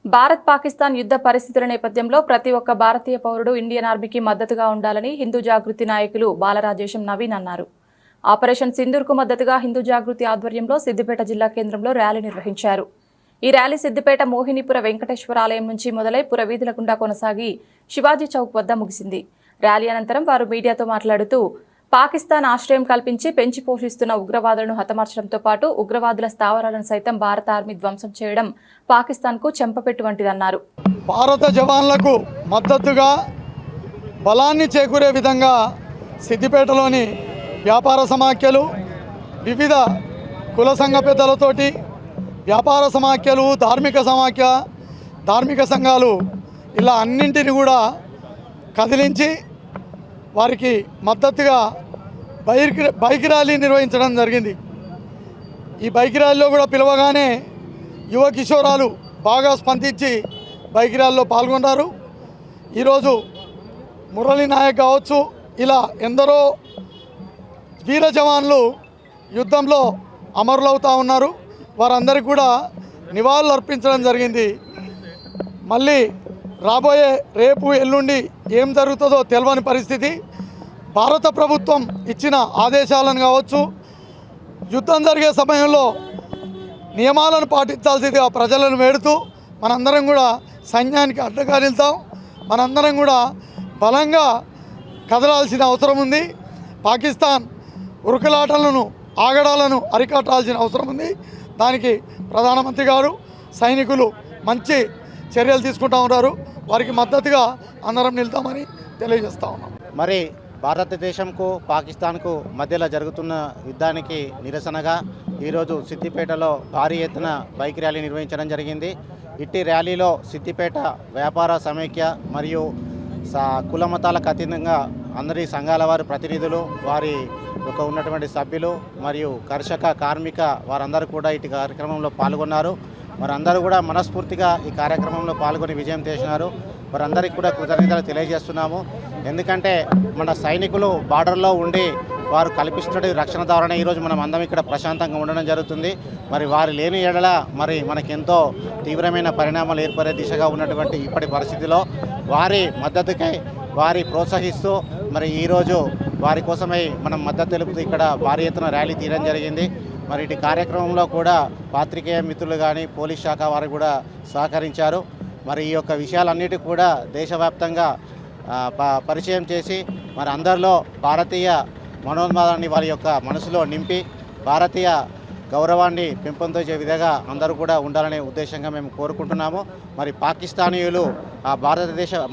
భారత్ పాకిస్తాన్ యుద్ధ పరిస్థితుల నేపథ్యంలో ప్రతి ఒక్క భారతీయ పౌరుడు ఇండియన్ ఆర్మీకి మద్దతుగా ఉండాలని హిందూ జాగృతి నాయకులు బాలరాజేశం నవీన్ అన్నారు. ఆపరేషన్ సింధూర్కు మద్దతుగా హిందూ జాగృతి ఆధ్వర్యంలో సిద్దిపేట జిల్లా కేంద్రంలో ర్యాలీ నిర్వహించారు. ఈ ర్యాలీ సిద్దిపేట మోహినిపుర వెంకటేశ్వర ఆలయం నుంచి మొదలై పురవీధుల గుండా కొనసాగి శివాజీ చౌక్ వద్ద ముగిసింది. ర్యాలీ అనంతరం వారు మీడియాతో మాట్లాడుతూ పాకిస్తాన్ ఆశ్రయం కల్పించి పెంచి పోషిస్తున్న ఉగ్రవాదులను హతమార్చడంతో పాటు ఉగ్రవాదుల స్థావరాలను సైతం భారత ఆర్మీ ధ్వంసం చేయడం పాకిస్తాన్కు చెంపపెట్టు వంటిదన్నారు. భారత జవాన్లకు మద్దతుగా బలాన్ని చేకూరే విధంగా సిద్దిపేటలోని వ్యాపార సమాఖ్యలు, వివిధ కుల సంఘ పెద్దలతోటి వ్యాపార సమాఖ్యలు, ధార్మిక సంఘాలు ఇలా అన్నింటిని కూడా కదిలించి వారికి మద్దతుగా బైక్ ర్యాలీ నిర్వహించడం జరిగింది. ఈ బైక్ ర్యాలీలో కూడా పిలవగానే యువ కిషోరాలు బాగా స్పందించి బైక్ ర్యాలీలో పాల్గొన్నారు. ఈరోజు మురళీ నాయక్ కావచ్చు, ఇలా ఎందరో వీర జవాన్లు యుద్ధంలో అమరులవుతూ ఉన్నారు. వారందరికీ కూడా నివాళులు అర్పించడం జరిగింది. మళ్ళీ రాబోయే రేపు ఎల్లుండి ఏం జరుగుతుందో తెలియని పరిస్థితి. భారత ప్రభుత్వం ఇచ్చిన ఆదేశాలను కావచ్చు, యుద్ధం జరిగే సమయంలో నియమాలను పాటించాల్సిందిగా ప్రజలను వేడుతూ మనందరం కూడా సైన్యానికి అడ్డగా నిలుతాం. మనందరం కూడా బలంగా కదలాల్సిన అవసరం ఉంది. పాకిస్తాన్ ఉరుకులాటలను, ఆగడాలను అరికట్టాల్సిన అవసరం ఉంది. దానికి ప్రధానమంత్రి గారు, సైనికులు మంచి చర్యలు తీసుకుంటూ ఉన్నారు. వారికి మద్దతుగా అందరం నిలుతామని తెలియజేస్తూ ఉన్నాం. మరి భారతదేశంకు పాకిస్తాన్కు మధ్యలో జరుగుతున్న యుద్ధానికి నిరసనగా ఈరోజు సిద్దిపేటలో భారీ ఎత్తున బైక్ ర్యాలీ నిర్వహించడం జరిగింది. ఇట్టి ర్యాలీలో సిద్దిపేట వ్యాపార సమైక్య మరియు కుల మతాలకు అతీతంగా అందరి సంఘాల వారి ప్రతినిధులు, వారి ఉన్నటువంటి సభ్యులు మరియు కర్షక, కార్మిక వారందరూ కూడా ఇటు కార్యక్రమంలో పాల్గొన్నారు. వారందరూ కూడా మనస్ఫూర్తిగా ఈ కార్యక్రమంలో పాల్గొని విజయం చేసినారు. వారందరికీ కూడా కృతజ్ఞతలు తెలియజేస్తున్నాము. ఎందుకంటే మన సైనికులు బార్డర్లో ఉండి వారు కల్పిస్తున్న రక్షణ ద్వారానే ఈరోజు మనం అందరం ఇక్కడ ప్రశాంతంగా ఉండడం జరుగుతుంది. మరి వారు లేని ఎడల మరి మనకెంతో తీవ్రమైన పరిణామాలు ఏర్పడే దిశగా ఉన్నటువంటి ఇప్పటి పరిస్థితిలో వారి మద్దతుకై వారి ప్రోత్సహిస్తూ మరి ఈరోజు వారి కోసమై మనం మద్దతు తెలుపుతూ ఇక్కడ భారీ ఎత్తున ర్యాలీ తీయడం జరిగింది. మరి ఇటు కార్యక్రమంలో కూడా పాత్రికేయ మిత్రులు కానీ పోలీస్ శాఖ వారు కూడా సహకరించారు. మరి ఈ యొక్క విషయాలన్నిటి కూడా దేశవ్యాప్తంగా పరిచయం చేసి మరి అందరిలో భారతీయ మనోన్మాదాన్ని వారి యొక్క మనసులో నింపి భారతీయ గౌరవాన్ని పెంపొందించే విధంగా అందరూ కూడా ఉండాలనే ఉద్దేశంగా మేము కోరుకుంటున్నాము. మరి పాకిస్తానీయులు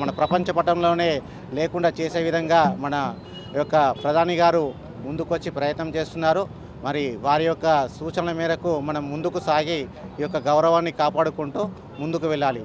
మన ప్రపంచ పటంలోనే లేకుండా చేసే విధంగా మన యొక్క ప్రధాని గారు ముందుకొచ్చి ప్రయత్నం చేస్తున్నారు. మరి వారి యొక్క సూచనల మేరకు మనం ముందుకు సాగి ఈ యొక్క గౌరవాన్ని కాపాడుకుంటూ ముందుకు వెళ్ళాలి.